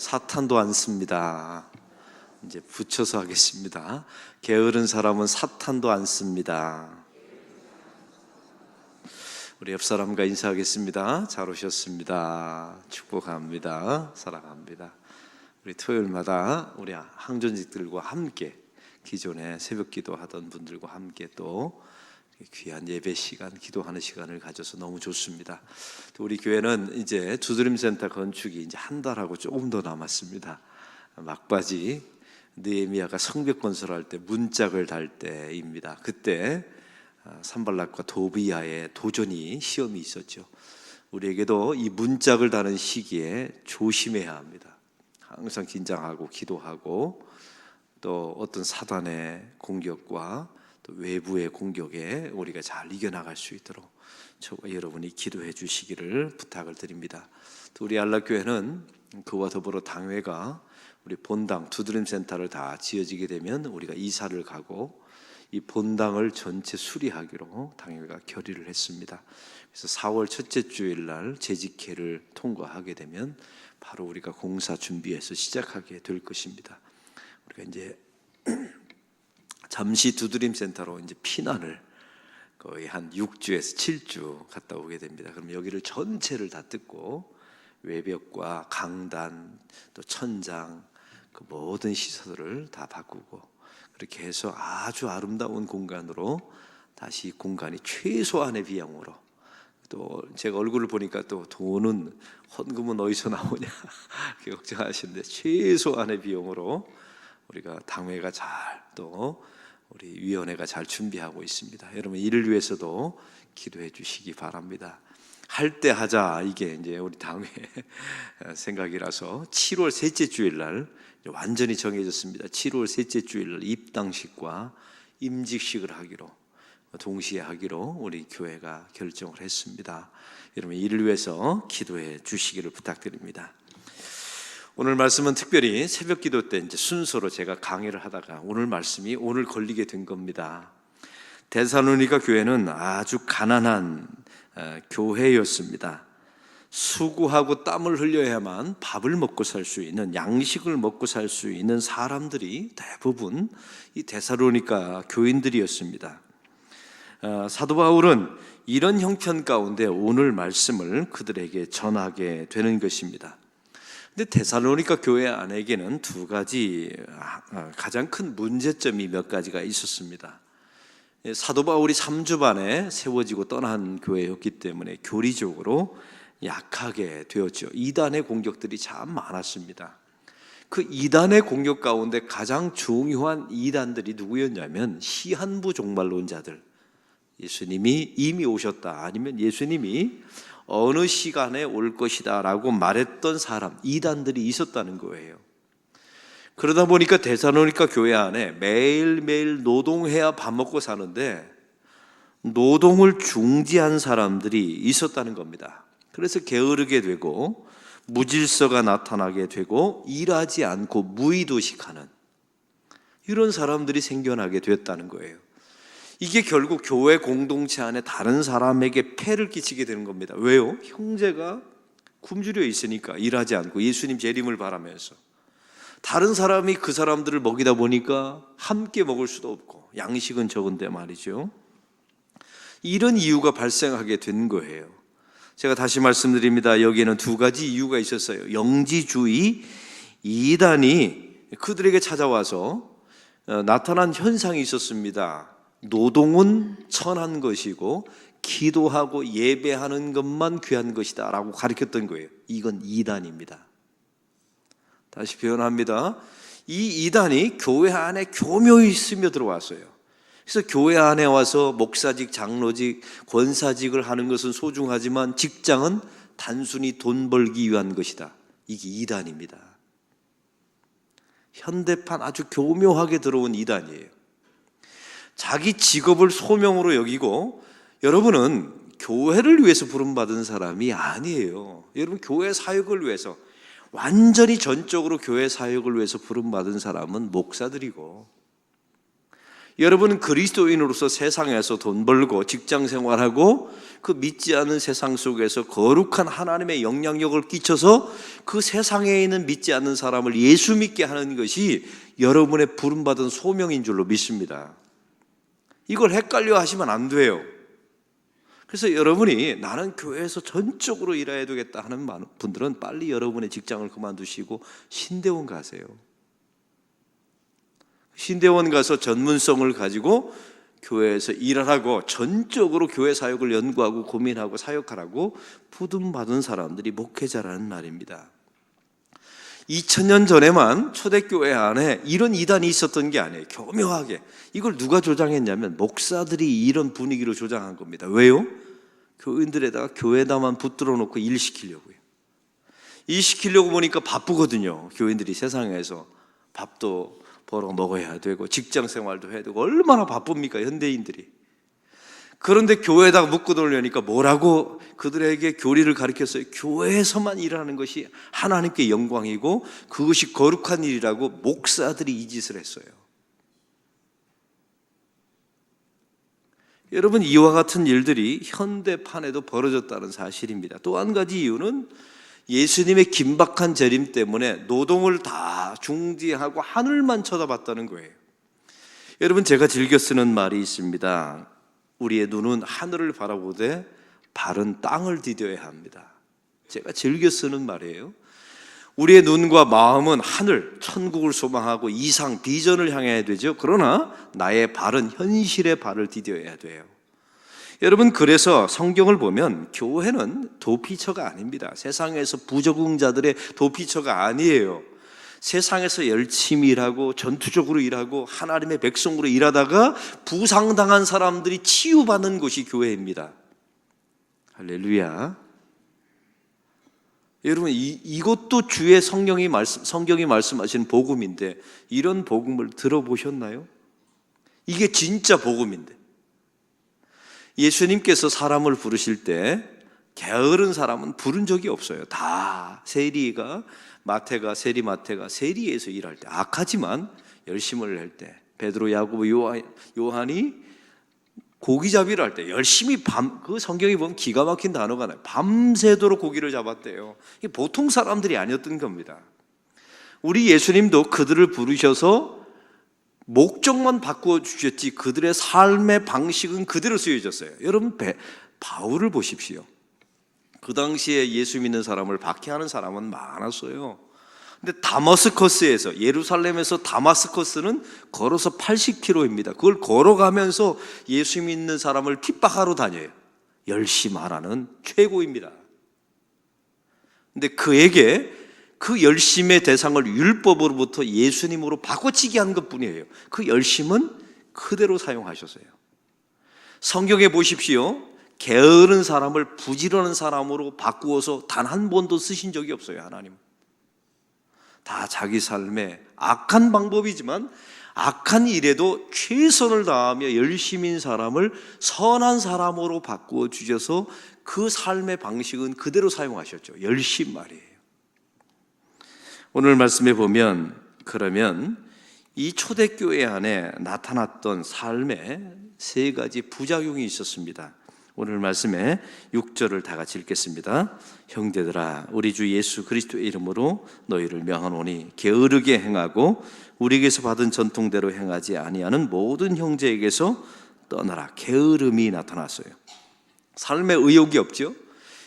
사탄도 안 씁니다. 이제 붙여서 하겠습니다. 게으른 사람은 사탄도 안 씁니다. 우리 옆 사람과 인사하겠습니다. 잘 오셨습니다. 축복합니다. 사랑합니다. 우리 토요일마다 우리 항전직들과 함께 기존에 새벽 기도하던 분들과 함께 또 귀한 예배 시간, 기도하는 시간을 가져서 너무 좋습니다. 또 우리 교회는 이제 두드림센터 건축이 이제 한 달하고 조금 더 남았습니다. 막바지 느헤미야가 성벽 건설할 때 문짝을 달 때입니다. 그때 산발락과 도비야의 도전이 시험이 있었죠. 우리에게도 이 문짝을 다는 시기에 조심해야 합니다. 항상 긴장하고 기도하고 또 어떤 사단의 공격과 또 외부의 공격에 우리가 잘 이겨나갈 수 있도록 저와 여러분이 기도해 주시기를 부탁을 드립니다. 또 우리 안락교회는 그와 더불어 당회가 우리 본당 두드림센터를 다 지어지게 되면 우리가 이사를 가고 이 본당을 전체 수리하기로 당회가 결의를 했습니다. 그래서 4월 첫째 주일 날 재직회를 통과하게 되면 바로 우리가 공사 준비해서 시작하게 될 것입니다. 우리가 이제 잠시 두드림센터로 이제 피난을 거의 한 6주에서 7주 갔다 오게 됩니다. 그럼 여기를 전체를 다 뜯고 외벽과 강단 또 천장 그 모든 시설을 다 바꾸고 그렇게 해서 아주 아름다운 공간으로 다시 공간이 최소한의 비용으로 또 제가 얼굴을 보니까 또 돈은 헌금은 어디서 나오냐 걱정하시는데 최소한의 비용으로 우리가 당회가 잘 또 우리 위원회가 잘 준비하고 있습니다. 여러분 이를 위해서도 기도해 주시기 바랍니다. 할 때 하자 이게 이제 우리 당회 생각이라서 7월 셋째 주일 날 완전히 정해졌습니다. 7월 셋째 주일 날 입당식과 임직식을 하기로 동시에 하기로 우리 교회가 결정을 했습니다. 여러분 이를 위해서 기도해 주시기를 부탁드립니다. 오늘 말씀은 특별히 새벽 기도 때 이제 순서로 제가 강의를 하다가 오늘 말씀이 오늘 걸리게 된 겁니다. 데살로니가 교회는 아주 가난한 교회였습니다. 수고하고 땀을 흘려야만 밥을 먹고 살 수 있는 양식을 먹고 살 수 있는 사람들이 대부분 이 데살로니가 교인들이었습니다. 사도 바울은 이런 형편 가운데 오늘 말씀을 그들에게 전하게 되는 것입니다. 근데 데살로니가 교회 안에게는 두 가지 가장 큰 문제점이 몇 가지가 있었습니다. 사도 바울이 3주 반에 세워지고 떠난 교회였기 때문에 교리적으로 약하게 되었죠. 이단의 공격들이 참 많았습니다. 그 이단의 공격 가운데 가장 중요한 이단들이 누구였냐면 시한부 종말론자들, 예수님이 이미 오셨다 아니면 예수님이 어느 시간에 올 것이다 라고 말했던 사람, 이단들이 있었다는 거예요. 그러다 보니까 데살로니가 교회 안에 매일매일 노동해야 밥 먹고 사는데 노동을 중지한 사람들이 있었다는 겁니다. 그래서 게으르게 되고 무질서가 나타나게 되고 일하지 않고 무의도식하는 이런 사람들이 생겨나게 됐다는 거예요. 이게 결국 교회 공동체 안에 다른 사람에게 폐를 끼치게 되는 겁니다. 왜요? 형제가 굶주려 있으니까 일하지 않고 예수님 재림을 바라면서 다른 사람이 그 사람들을 먹이다 보니까 함께 먹을 수도 없고 양식은 적은데 말이죠. 이런 이유가 발생하게 된 거예요. 제가 다시 말씀드립니다. 여기에는 두 가지 이유가 있었어요. 영지주의 이단이 그들에게 찾아와서 나타난 현상이 있었습니다. 노동은 천한 것이고 기도하고 예배하는 것만 귀한 것이다 라고 가르쳤던 거예요. 이건 이단입니다. 다시 표현합니다. 이 이단이 교회 안에 교묘히 스며들어왔어요. 그래서 교회 안에 와서 목사직, 장로직, 권사직을 하는 것은 소중하지만 직장은 단순히 돈 벌기 위한 것이다. 이게 이단입니다. 현대판 아주 교묘하게 들어온 이단이에요. 자기 직업을 소명으로 여기고 여러분은 교회를 위해서 부름받은 사람이 아니에요. 여러분 교회 사역을 위해서 완전히 전적으로 교회 사역을 위해서 부름받은 사람은 목사들이고 여러분은 그리스도인으로서 세상에서 돈 벌고 직장 생활하고 그 믿지 않는 세상 속에서 거룩한 하나님의 영향력을 끼쳐서 그 세상에 있는 믿지 않는 사람을 예수 믿게 하는 것이 여러분의 부름받은 소명인 줄로 믿습니다. 이걸 헷갈려 하시면 안 돼요. 그래서 여러분이 나는 교회에서 전적으로 일해야 되겠다 하는 분들은 빨리 여러분의 직장을 그만두시고 신대원 가세요. 신대원 가서 전문성을 가지고 교회에서 일하라고, 전적으로 교회 사역을 연구하고 고민하고 사역하라고 부름받은 사람들이 목회자라는 말입니다. 2000년 전에만 초대교회 안에 이런 이단이 있었던 게 아니에요. 교묘하게. 이걸 누가 조장했냐면 목사들이 이런 분위기로 조장한 겁니다. 왜요? 교인들에다가 교회다만 붙들어 놓고 일 시키려고요. 일 시키려고 보니까 바쁘거든요. 교인들이 세상에서 밥도 벌어 먹어야 되고 직장 생활도 해야 되고 얼마나 바쁩니까, 현대인들이. 그런데 교회에다가 묶어놓으려니까 뭐라고 그들에게 교리를 가르쳤어요? 교회에서만 일하는 것이 하나님께 영광이고 그것이 거룩한 일이라고 목사들이 이 짓을 했어요. 여러분, 이와 같은 일들이 현대판에도 벌어졌다는 사실입니다. 또 한 가지 이유는 예수님의 긴박한 재림 때문에 노동을 다 중지하고 하늘만 쳐다봤다는 거예요. 여러분, 제가 즐겨 쓰는 말이 있습니다. 우리의 눈은 하늘을 바라보되 발은 땅을 디뎌야 합니다. 제가 즐겨 쓰는 말이에요. 우리의 눈과 마음은 하늘, 천국을 소망하고 이상, 비전을 향해야 되죠. 그러나 나의 발은 현실의 발을 디뎌야 돼요. 여러분, 그래서 성경을 보면 교회는 도피처가 아닙니다. 세상에서 부적응자들의 도피처가 아니에요. 세상에서 열심히 일하고 전투적으로 일하고 하나님의 백성으로 일하다가 부상당한 사람들이 치유받는 곳이 교회입니다. 할렐루야. 여러분, 이것도 주의 성경이 말씀하시는 복음인데 이런 복음을 들어보셨나요? 이게 진짜 복음인데. 예수님께서 사람을 부르실 때 게으른 사람은 부른 적이 없어요. 다 세리가 마태가 세리에서 일할 때, 악하지만 열심을 할 때, 베드로, 야고보, 요한이 고기잡이를 할 때 열심히 그 성경에 보면 기가 막힌 단어가 나요. 밤새도록 고기를 잡았대요. 이게 보통 사람들이 아니었던 겁니다. 우리 예수님도 그들을 부르셔서 목적만 바꾸어 주셨지 그들의 삶의 방식은 그대로 쓰여졌어요. 여러분, 바울을 보십시오. 그 당시에 예수 믿는 사람을 박해하는 사람은 많았어요. 근데 다마스커스에서, 예루살렘에서 다마스커스는 걸어서 80km입니다. 그걸 걸어가면서 예수 믿는 사람을 핍박하러 다녀요. 열심히 하라는 최고입니다. 근데 그에게 그 열심의 대상을 율법으로부터 예수님으로 바꿔치기 한 것뿐이에요. 그 열심은 그대로 사용하셨어요. 성경에 보십시오. 게으른 사람을 부지런한 사람으로 바꾸어서 단 한 번도 쓰신 적이 없어요. 하나님. 다 자기 삶에 악한 방법이지만 악한 일에도 최선을 다하며 열심인 사람을 선한 사람으로 바꾸어 주셔서 그 삶의 방식은 그대로 사용하셨죠. 열심 말이에요. 오늘 말씀에 보면, 그러면 이 초대교회 안에 나타났던 삶의 세 가지 부작용이 있었습니다. 오늘 말씀에 6절을 다 같이 읽겠습니다. 형제들아, 우리 주 예수 그리스도의 이름으로 너희를 명하노니 게으르게 행하고 우리에게서 받은 전통대로 행하지 아니하는 모든 형제에게서 떠나라. 게으름이 나타났어요. 삶에 의욕이 없죠.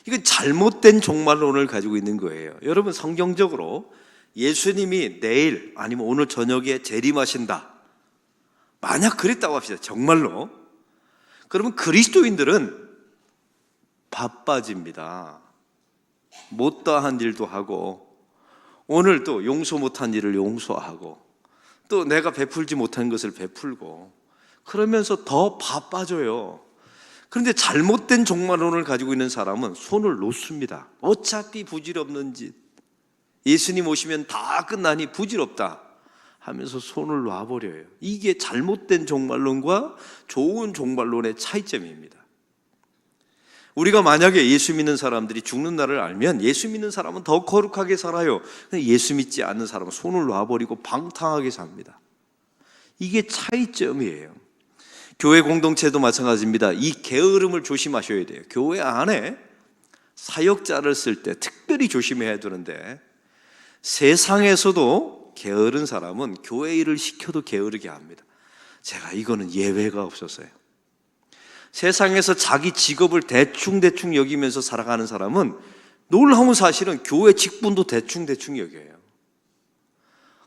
이건 잘못된 종말론을 가지고 있는 거예요. 여러분, 성경적으로 예수님이 내일 아니면 오늘 저녁에 재림하신다, 만약 그랬다고 합시다. 정말로. 그러면 그리스도인들은 바빠집니다. 못다한 일도 하고, 오늘 또 용서 못한 일을 용서하고, 또 내가 베풀지 못한 것을 베풀고, 그러면서 더 바빠져요. 그런데 잘못된 종말론을 가지고 있는 사람은 손을 놓습니다. 어차피 부질없는 짓, 예수님 오시면 다 끝나니 부질없다 하면서 손을 놔버려요. 이게 잘못된 종말론과 좋은 종말론의 차이점입니다. 우리가 만약에 예수 믿는 사람들이 죽는 날을 알면 예수 믿는 사람은 더 거룩하게 살아요. 예수 믿지 않는 사람은 손을 놔버리고 방탕하게 삽니다. 이게 차이점이에요. 교회 공동체도 마찬가지입니다. 이 게으름을 조심하셔야 돼요. 교회 안에 사역자를 쓸 때 특별히 조심해야 되는데, 세상에서도 게으른 사람은 교회 일을 시켜도 게으르게 합니다. 제가 이거는 예외가 없었어요. 세상에서 자기 직업을 대충 여기면서 살아가는 사람은 놀라운 사실은 교회 직분도 대충 여겨요.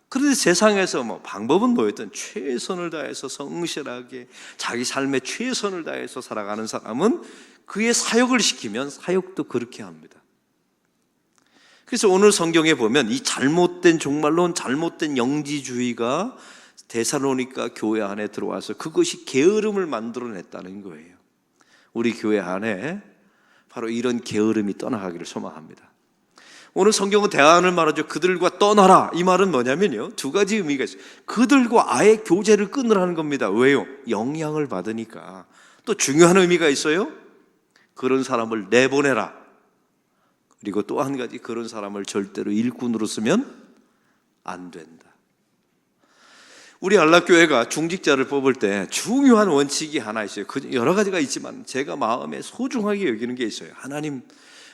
그런데 세상에서 방법은 뭐였든 최선을 다해서 성실하게 자기 삶에 최선을 다해서 살아가는 사람은 그의 사역을 시키면 사역도 그렇게 합니다. 그래서 오늘 성경에 보면 이 정말로 잘못된 영지주의가 데살로니가 교회 안에 들어와서 그것이 게으름을 만들어냈다는 거예요. 우리 교회 안에 바로 이런 게으름이 떠나가기를 소망합니다. 오늘 성경은 대안을 말하죠. 그들과 떠나라. 이 말은 뭐냐면요, 두 가지 의미가 있어요. 그들과 아예 교제를 끊으라는 겁니다. 왜요? 영향을 받으니까. 또 중요한 의미가 있어요. 그런 사람을 내보내라. 그리고 또 한 가지, 그런 사람을 절대로 일꾼으로 쓰면 안 된다. 우리 안락교회가 중직자를 뽑을 때 중요한 원칙이 하나 있어요. 여러 가지가 있지만 제가 마음에 소중하게 여기는 게 있어요. 하나님,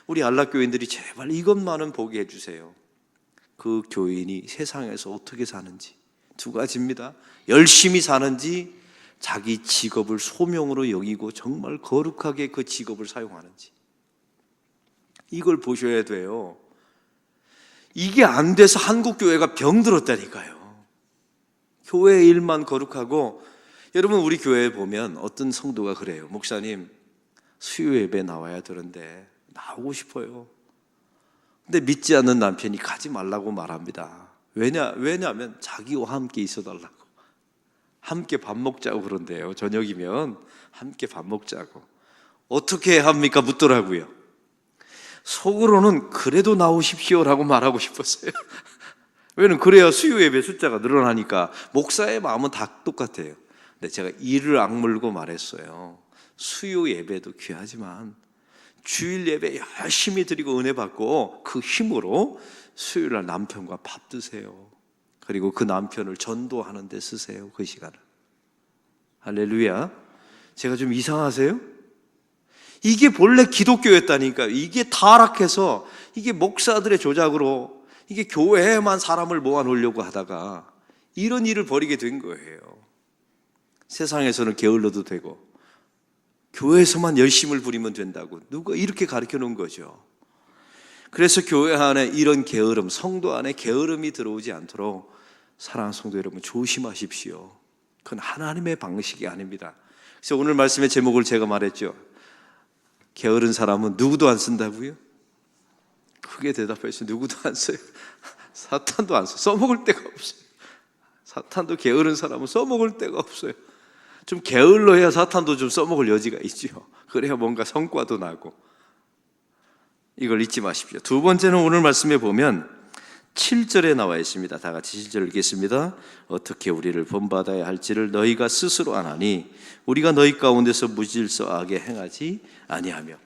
우리 안락교인들이 제발 이것만은 보게 해주세요. 그 교인이 세상에서 어떻게 사는지. 두 가지입니다. 열심히 사는지, 자기 직업을 소명으로 여기고 정말 거룩하게 그 직업을 사용하는지. 이걸 보셔야 돼요. 이게 안 돼서 한국교회가 병들었다니까요. 교회 일만 거룩하고, 여러분 우리 교회에 보면 어떤 성도가 그래요. 목사님, 수요 예배 나와야 되는데 나오고 싶어요. 근데 믿지 않는 남편이 가지 말라고 말합니다. 왜냐하면 자기와 함께 있어달라고. 함께 밥 먹자고 그런대요. 저녁이면 함께 밥 먹자고. 어떻게 합니까? 묻더라고요. 속으로는 그래도 나오십시오라고 말하고 싶었어요. 왜냐면 그래야 수요 예배 숫자가 늘어나니까. 목사의 마음은 다 똑같아요. 근데 제가 이를 악물고 말했어요. 수요 예배도 귀하지만 주일 예배 열심히 드리고 은혜 받고 그 힘으로 수요일날 남편과 밥 드세요. 그리고 그 남편을 전도하는 데 쓰세요. 그 시간을. 할렐루야. 제가 좀 이상하세요? 이게 본래 기독교였다니까요. 이게 타락해서 이게 목사들의 조작으로 이게 교회에만 사람을 모아놓으려고 하다가 이런 일을 벌이게 된 거예요. 세상에서는 게을러도 되고 교회에서만 열심을 부리면 된다고 누가 이렇게 가르쳐 놓은 거죠. 그래서 교회 안에 이런 게으름, 성도 안에 게으름이 들어오지 않도록 사랑하는 성도 여러분 조심하십시오. 그건 하나님의 방식이 아닙니다. 그래서 오늘 말씀의 제목을 제가 말했죠. 게으른 사람은 누구도 안 쓴다고요? 크게 대답했어요. 누구도 안 써요. 사탄도 안 써. 써먹을 데가 없어요. 사탄도 게으른 사람은 써먹을 데가 없어요. 좀 게을러야 사탄도 좀 써먹을 여지가 있죠. 그래야 뭔가 성과도 나고. 이걸 잊지 마십시오. 두 번째는 오늘 말씀에 보면 7절에 나와 있습니다. 다 같이 7절 읽겠습니다. 어떻게 우리를 본받아야 할지를 너희가 스스로 아나니 우리가 너희 가운데서 무질서하게 행하지 아니하며.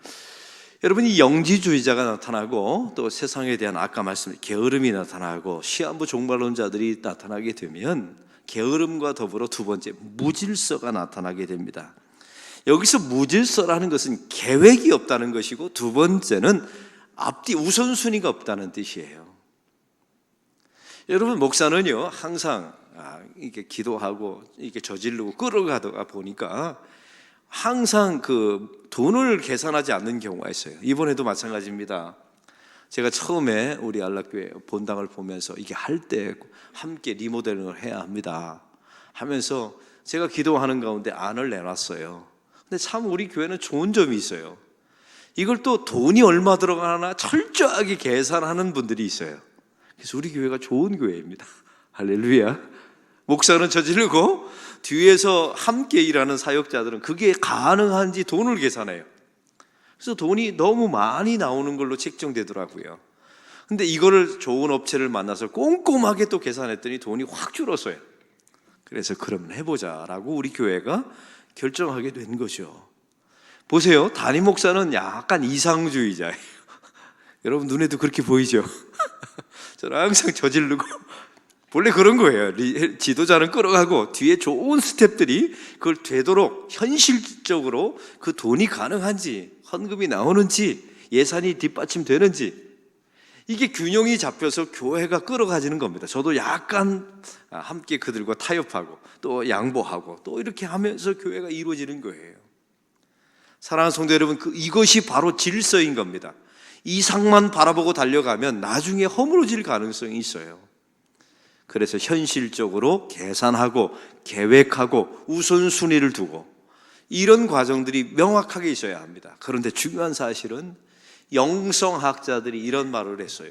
여러분, 이 영지주의자가 나타나고 또 세상에 대한 아까 말씀드린 게으름이 나타나고 시한부 종말론자들이 나타나게 되면 게으름과 더불어 두 번째 무질서가 나타나게 됩니다. 여기서 무질서라는 것은 계획이 없다는 것이고 두 번째는 앞뒤 우선순위가 없다는 뜻이에요. 여러분, 목사는요 항상 이렇게 기도하고 이렇게 저지르고 끌어가다가 보니까 항상 그 돈을 계산하지 않는 경우가 있어요. 이번에도 마찬가지입니다. 제가 처음에 우리 안락교회 본당을 보면서 이게 할 때 함께 리모델링을 해야 합니다 하면서 제가 기도하는 가운데 안을 내놨어요. 근데 참 우리 교회는 좋은 점이 있어요. 이걸 또 돈이 얼마 들어가나 철저하게 계산하는 분들이 있어요. 그래서 우리 교회가 좋은 교회입니다. 할렐루야. 목사는 저지르고 뒤에서 함께 일하는 사역자들은 그게 가능한지 돈을 계산해요. 그래서 돈이 너무 많이 나오는 걸로 책정되더라고요. 근데 이거를 좋은 업체를 만나서 꼼꼼하게 또 계산했더니 돈이 확 줄었어요. 그래서 그러면 해보자라고 우리 교회가 결정하게 된 거죠. 보세요, 담임 목사는 약간 이상주의자예요. 여러분 눈에도 그렇게 보이죠? 저는 항상 저지르고 원래 그런 거예요. 지도자는 끌어가고 뒤에 좋은 스텝들이 그걸 되도록 현실적으로 그 돈이 가능한지, 헌금이 나오는지, 예산이 뒷받침되는지, 이게 균형이 잡혀서 교회가 끌어가지는 겁니다. 저도 약간 함께 그들과 타협하고 또 양보하고 또 이렇게 하면서 교회가 이루어지는 거예요. 사랑하는 성도 여러분, 이것이 바로 질서인 겁니다. 이상만 바라보고 달려가면 나중에 허물어질 가능성이 있어요. 그래서 현실적으로 계산하고 계획하고 우선순위를 두고 이런 과정들이 명확하게 있어야 합니다. 그런데 중요한 사실은 영성학자들이 이런 말을 했어요.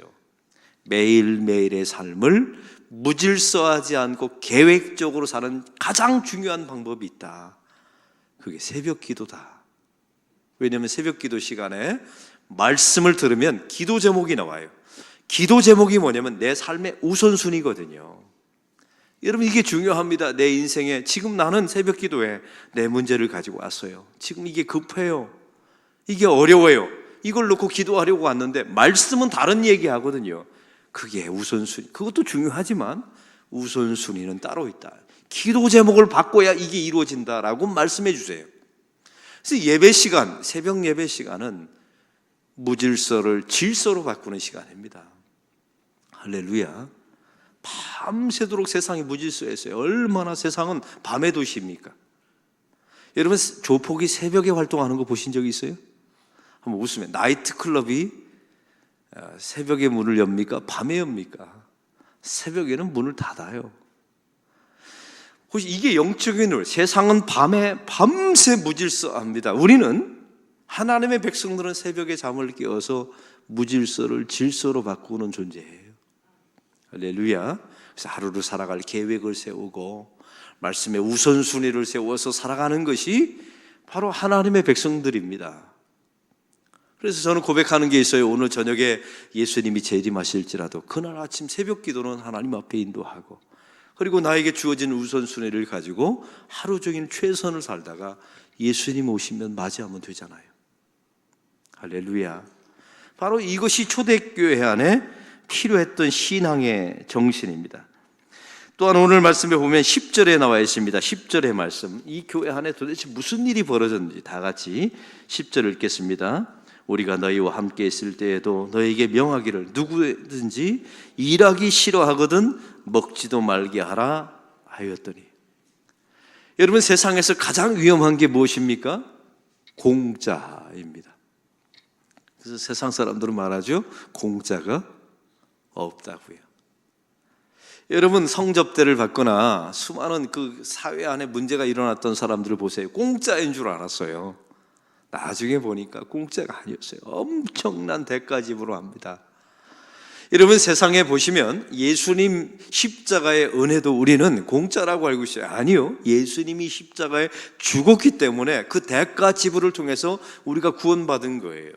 매일매일의 삶을 무질서하지 않고 계획적으로 사는 가장 중요한 방법이 있다. 그게 새벽 기도다. 왜냐하면 새벽 기도 시간에 말씀을 들으면 기도 제목이 나와요. 기도 제목이 뭐냐면 내 삶의 우선순위거든요. 여러분, 이게 중요합니다. 내 인생에 지금 나는 새벽 기도에 내 문제를 가지고 왔어요. 지금 이게 급해요. 이게 어려워요. 이걸 놓고 기도하려고 왔는데 말씀은 다른 얘기 하거든요. 그게 우선순위, 그것도 중요하지만 우선순위는 따로 있다. 기도 제목을 바꿔야 이게 이루어진다라고 말씀해 주세요. 그래서 예배 시간, 새벽 예배 시간은 무질서를 질서로 바꾸는 시간입니다. 할렐루야. 밤새도록 세상이 무질서했어요. 얼마나 세상은 밤의 도시입니까? 여러분, 조폭이 새벽에 활동하는 거 보신 적 있어요? 한번 웃으면, 나이트클럽이 새벽에 문을 엽니까? 밤에 엽니까? 새벽에는 문을 닫아요. 혹시 이게 영적인 룰, 세상은 밤새 무질서합니다. 우리는, 하나님의 백성들은 새벽에 잠을 깨어서 무질서를 질서로 바꾸는 존재예요. 할렐루야. 그래서 하루를 살아갈 계획을 세우고 말씀의 우선순위를 세워서 살아가는 것이 바로 하나님의 백성들입니다. 그래서 저는 고백하는 게 있어요. 오늘 저녁에 예수님이 재림하실지라도 그날 아침 새벽 기도는 하나님 앞에 인도하고, 그리고 나에게 주어진 우선순위를 가지고 하루 종일 최선을 살다가 예수님 오시면 맞이하면 되잖아요. 할렐루야. 바로 이것이 초대교회 안에 필요했던 신앙의 정신입니다. 또한 오늘 말씀에 보면 10절에 나와 있습니다. 10절의 말씀, 이 교회 안에 도대체 무슨 일이 벌어졌는지 다 같이 10절을 읽겠습니다. 우리가 너희와 함께 있을 때에도 너희에게 명하기를 누구든지 일하기 싫어하거든 먹지도 말게 하라 하였더니. 여러분, 세상에서 가장 위험한 게 무엇입니까? 공짜입니다. 그래서 세상 사람들은 말하죠. 공짜가 없다고요. 여러분, 성접대를 받거나 수많은 그 사회 안에 문제가 일어났던 사람들을 보세요. 공짜인 줄 알았어요. 나중에 보니까 공짜가 아니었어요. 엄청난 대가 지불을 합니다. 여러분, 세상에 보시면 예수님 십자가의 은혜도 우리는 공짜라고 알고 있어요. 아니요, 예수님이 십자가에 죽었기 때문에 그 대가 지불을 통해서 우리가 구원받은 거예요.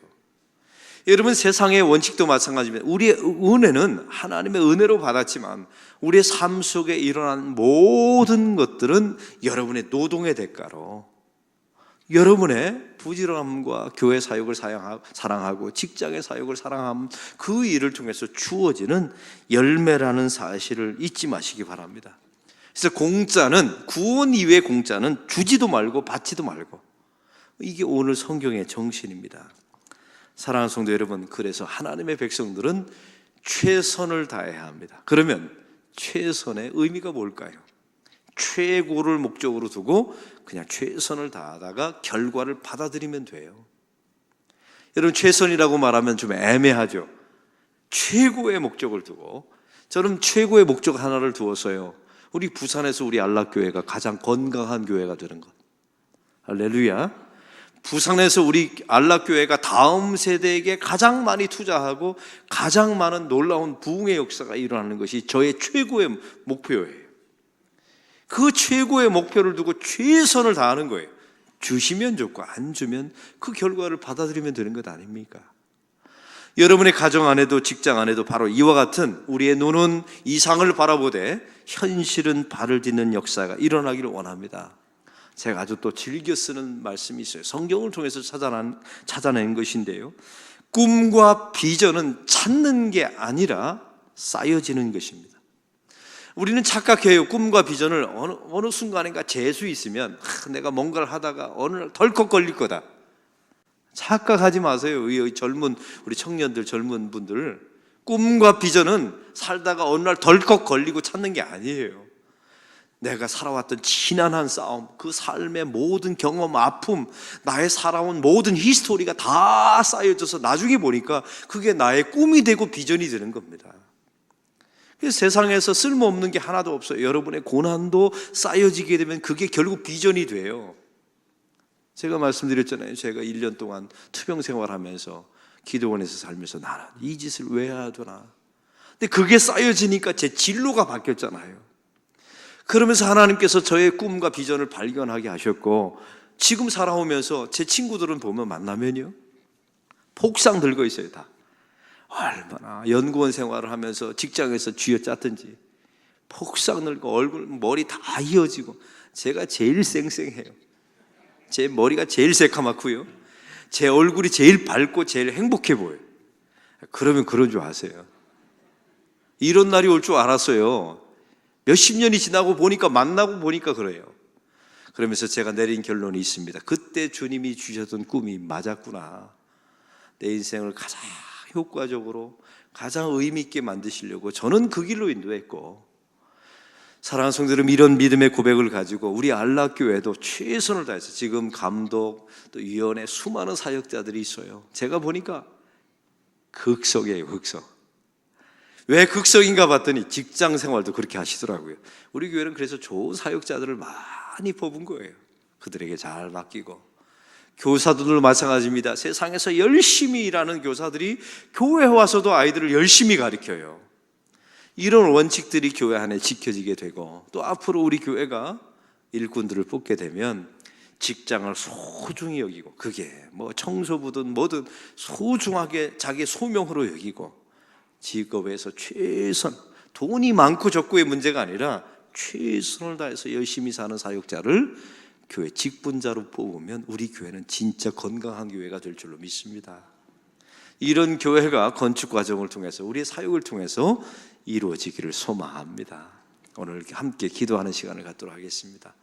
여러분, 세상의 원칙도 마찬가지입니다. 우리의 은혜는 하나님의 은혜로 받았지만 우리의 삶 속에 일어난 모든 것들은 여러분의 노동의 대가로, 여러분의 부지런함과 교회 사역을 사랑하고 직장의 사역을 사랑하면 그 일을 통해서 주어지는 열매라는 사실을 잊지 마시기 바랍니다. 그래서 공짜는, 구원 이외의 공짜는 주지도 말고 받지도 말고, 이게 오늘 성경의 정신입니다. 사랑하는 성도 여러분, 그래서 하나님의 백성들은 최선을 다해야 합니다. 그러면 최선의 의미가 뭘까요? 최고를 목적으로 두고 그냥 최선을 다하다가 결과를 받아들이면 돼요. 여러분, 최선이라고 말하면 좀 애매하죠. 최고의 목적을 두고, 저는 최고의 목적 하나를 두었어요. 우리 부산에서 우리 안락교회가 가장 건강한 교회가 되는 것. 할렐루야. 부산에서 우리 안락교회가 다음 세대에게 가장 많이 투자하고 가장 많은 놀라운 부흥의 역사가 일어나는 것이 저의 최고의 목표예요. 그 최고의 목표를 두고 최선을 다하는 거예요. 주시면 좋고 안 주면 그 결과를 받아들이면 되는 것 아닙니까? 여러분의 가정 안에도 직장 안에도 바로 이와 같은 우리의 눈은 이상을 바라보되 현실은 발을 딛는 역사가 일어나기를 원합니다. 제가 아주 또 즐겨 쓰는 말씀이 있어요. 성경을 통해서 찾아낸 것인데요, 꿈과 비전은 찾는 게 아니라 쌓여지는 것입니다. 우리는 착각해요. 꿈과 비전을 어느 순간인가 재수 있으면 내가 뭔가를 하다가 어느 날 덜컥 걸릴 거다. 착각하지 마세요. 우리 청년들, 젊은 분들, 꿈과 비전은 살다가 어느 날 덜컥 걸리고 찾는 게 아니에요. 내가 살아왔던 지난한 싸움, 그 삶의 모든 경험, 아픔, 나의 살아온 모든 히스토리가 다 쌓여져서 나중에 보니까 그게 나의 꿈이 되고 비전이 되는 겁니다. 그래서 세상에서 쓸모없는 게 하나도 없어요. 여러분의 고난도 쌓여지게 되면 그게 결국 비전이 돼요. 제가 말씀드렸잖아요. 제가 1년 동안 투병 생활하면서 기도원에서 살면서 나는 이 짓을 왜 해야 되나. 근데 그게 쌓여지니까 제 진로가 바뀌었잖아요. 그러면서 하나님께서 저의 꿈과 비전을 발견하게 하셨고, 지금 살아오면서 제 친구들은 보면 만나면요, 폭상 들고 있어요. 다 얼마나 연구원 생활을 하면서 직장에서 쥐어짰든지 폭상 들고 얼굴 머리 다 이어지고, 제가 제일 쌩쌩해요. 제 머리가 제일 새카맣고요, 제 얼굴이 제일 밝고 제일 행복해 보여요. 그러면 그런 줄 아세요? 이런 날이 올 줄 알았어요. 몇십 년이 지나고 보니까, 만나고 보니까 그래요. 그러면서 제가 내린 결론이 있습니다. 그때 주님이 주셨던 꿈이 맞았구나. 내 인생을 가장 효과적으로, 가장 의미 있게 만드시려고 저는 그 길로 인도했고, 사랑하는 성도들은 이런 믿음의 고백을 가지고 우리 안락교회도 최선을 다해서, 지금 감독 또 위원회 수많은 사역자들이 있어요. 제가 보니까 극석이에요. 극석. 왜 극석인가 봤더니 직장 생활도 그렇게 하시더라고요. 우리 교회는 그래서 좋은 사역자들을 많이 뽑은 거예요. 그들에게 잘 맡기고. 교사들도 마찬가지입니다. 세상에서 열심히 일하는 교사들이 교회에 와서도 아이들을 열심히 가르쳐요. 이런 원칙들이 교회 안에 지켜지게 되고, 또 앞으로 우리 교회가 일꾼들을 뽑게 되면 직장을 소중히 여기고, 그게 뭐 청소부든 뭐든 소중하게 자기 소명으로 여기고, 직업에서 최선, 돈이 많고 적고의 문제가 아니라 최선을 다해서 열심히 사는 사역자를 교회 직분자로 뽑으면 우리 교회는 진짜 건강한 교회가 될 줄로 믿습니다. 이런 교회가 건축 과정을 통해서, 우리의 사역을 통해서 이루어지기를 소망합니다. 오늘 함께 기도하는 시간을 갖도록 하겠습니다.